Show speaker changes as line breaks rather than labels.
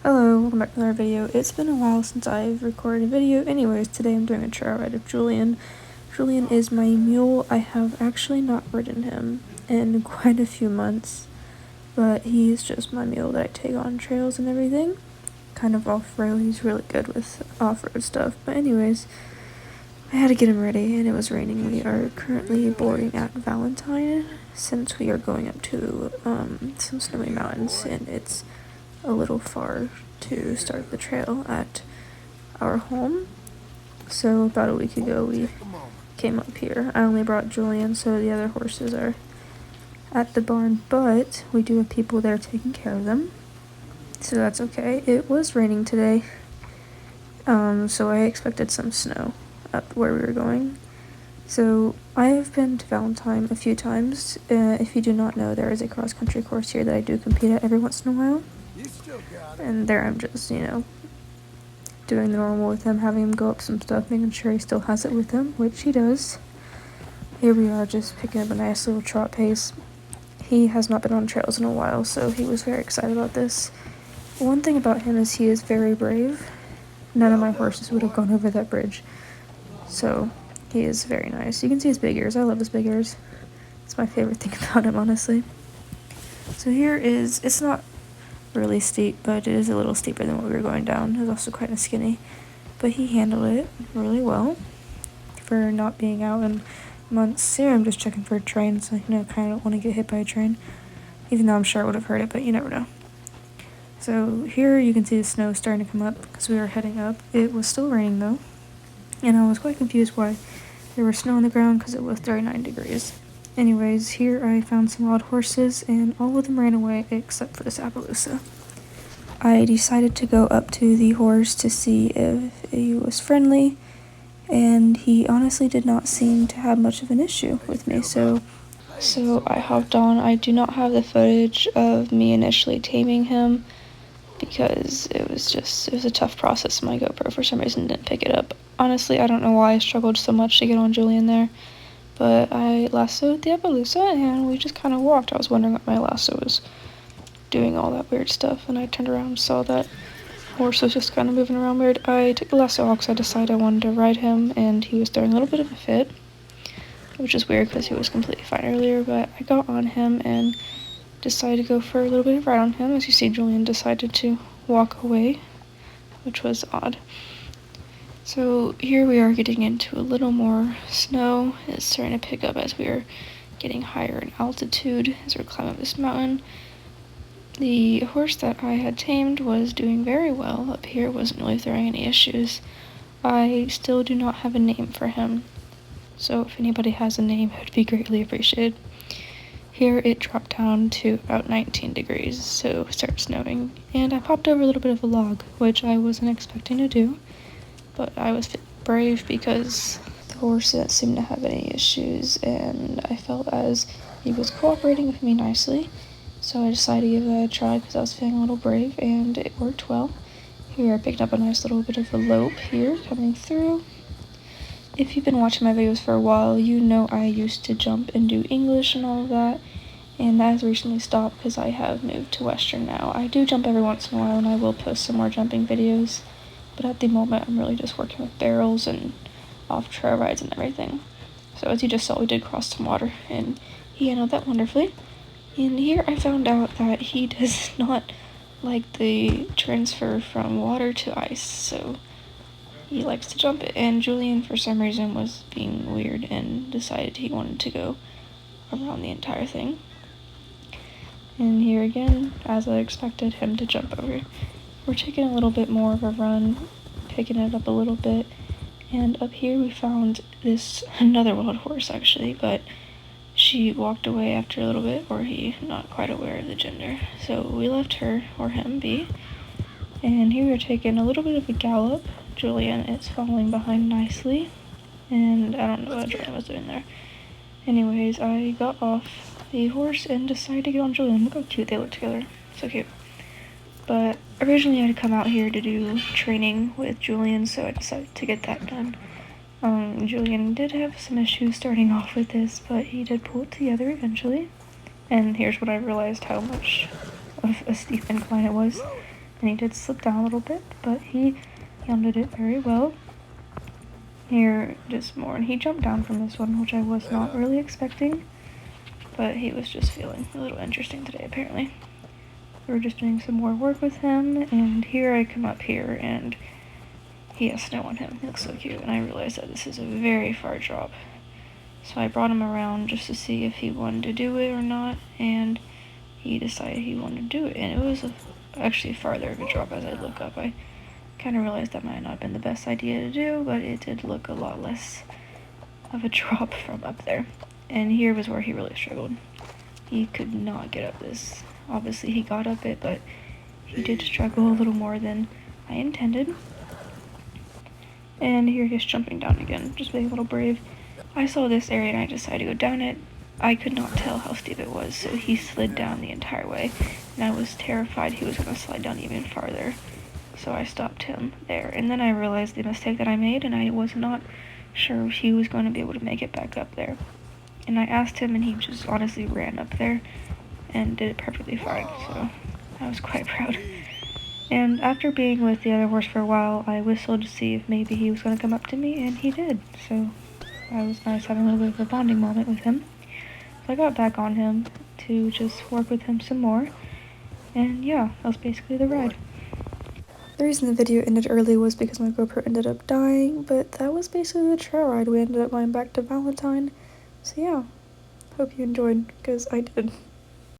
Hello, welcome back to another video. It's been a while since I've recorded a video. Anyways, today I'm doing a trail ride of Julian. Julian is my mule. I have actually not ridden him in quite a few months, but he's just my mule that I take on trails and everything. Kind of off-road. He's really good with off-road stuff. But anyways, I had to get him ready and it was raining. We are currently boarding at Valentine since we are going up to some snowy mountains, and it's a little far to start the trail at our home. So about a week ago we came up here. I only brought Julian, so the other horses are at the barn, but we do have people there taking care of them, so that's okay. It was raining today, so I expected some snow up where we were going. So I have been to Valentine a few times. If you do not know, there is a cross-country course here that I do compete at every once in a while. And there I'm just, doing the normal with him, having him go up some stuff, making sure he still has it with him, which he does. Here we are just picking up a nice little trot pace. He has not been on trails in a while, so he was very excited about this. One thing about him is he is very brave. None of my horses would have gone over that bridge. So he is very nice. You can see his big ears. I love his big ears. It's my favorite thing about him, honestly. So here is, it's not really steep, but it is a little steeper than what we were going down. It was also quite skinny, but he handled it really well for not being out in months. Here I'm just checking for a train, so kind of don't want to get hit by a train, even though I'm sure I would have heard it, but you never know. So here you can see the snow starting to come up because we are heading up. It was still raining though, and I was quite confused why there was snow on the ground because it was 39 degrees. Anyways, here I found some wild horses, and all of them ran away except for this Appaloosa. I decided to go up to the horse to see if he was friendly, and he honestly did not seem to have much of an issue with me, so I hopped on. I do not have the footage of me initially taming him because it was a tough process. My GoPro for some reason didn't pick it up. Honestly, I don't know why I struggled so much to get on Julian there. But I lassoed the Appaloosa and we just kind of walked. I was wondering what my lasso was doing, all that weird stuff, and I turned around and saw that horse was just kind of moving around weird. I took the lasso off because I decided I wanted to ride him, and he was throwing a little bit of a fit, which is weird because he was completely fine earlier. But I got on him and decided to go for a little bit of ride on him. As you see, Julian decided to walk away, which was odd. So here we are getting into a little more snow. It's starting to pick up as we are getting higher in altitude as we're climbing up this mountain. The horse that I had tamed was doing very well up here, wasn't really throwing any issues. I still do not have a name for him, so if anybody has a name, it would be greatly appreciated. Here it dropped down to about 19 degrees, so it started snowing, and I popped over a little bit of a log, which I wasn't expecting to do. But I was brave because the horse didn't seem to have any issues, and I felt as he was cooperating with me nicely. So I decided to give it a try because I was feeling a little brave, and it worked well. Here I picked up a nice little bit of a lope here coming through. If you've been watching my videos for a while, you know I used to jump and do English and all of that, and that has recently stopped because I have moved to Western now. I do jump every once in a while, and I will post some more jumping videos. But at the moment, I'm really just working with barrels and off-trail rides and everything. So as you just saw, we did cross some water, and he handled that wonderfully. And here I found out that he does not like the transfer from water to ice, so he likes to jump it. And Julian, for some reason, was being weird and decided he wanted to go around the entire thing. And here again, as I expected him to jump over. We're taking a little bit more of a run, picking it up a little bit, and up here we found another wild horse actually, but she walked away after a little bit, or he not quite aware of the gender, so we left her, or him, be. And here we're taking a little bit of a gallop. Julian is following behind nicely, and I don't know what Julian was doing there. Anyways, I got off the horse and decided to get on Julian. Look how cute they look together. So cute. But originally I had come out here to do training with Julian, so I decided to get that done. Julian did have some issues starting off with this, but he did pull it together eventually. And here's what I realized how much of a steep incline it was. and he did slip down a little bit, but he handled it very well. Here, just more, and he jumped down from this one, which I was not really expecting, but he was just feeling a little interesting today, apparently. We were just doing some more work with him, and here I come up here, and he has snow on him. He looks so cute, and I realized that this is a very far drop. So I brought him around just to see if he wanted to do it or not, and he decided he wanted to do it, and it was actually farther of a drop as I look up. I kind of realized that might not have been the best idea to do, but it did look a lot less of a drop from up there. And here was where he really struggled. He could not get up this. Obviously he got up it, but he did struggle a little more than I intended. And here he's jumping down again, just being a little brave. I saw this area and I decided to go down it. I could not tell how steep it was, so he slid down the entire way, and I was terrified he was going to slide down even farther. So I stopped him there, and then I realized the mistake that I made, and I was not sure if he was going to be able to make it back up there. And I asked him, and he just honestly ran up there and did it perfectly fine, so I was quite proud. And after being with the other horse for a while, I whistled to see if maybe he was going to come up to me, and he did. So that was nice having a little bit of a bonding moment with him. So I got back on him to just work with him some more, and yeah, that was basically the ride. The reason the video ended early was because my GoPro ended up dying, but that was basically the trail ride. We ended up going back to Valentine. So yeah, hope you enjoyed, because I did.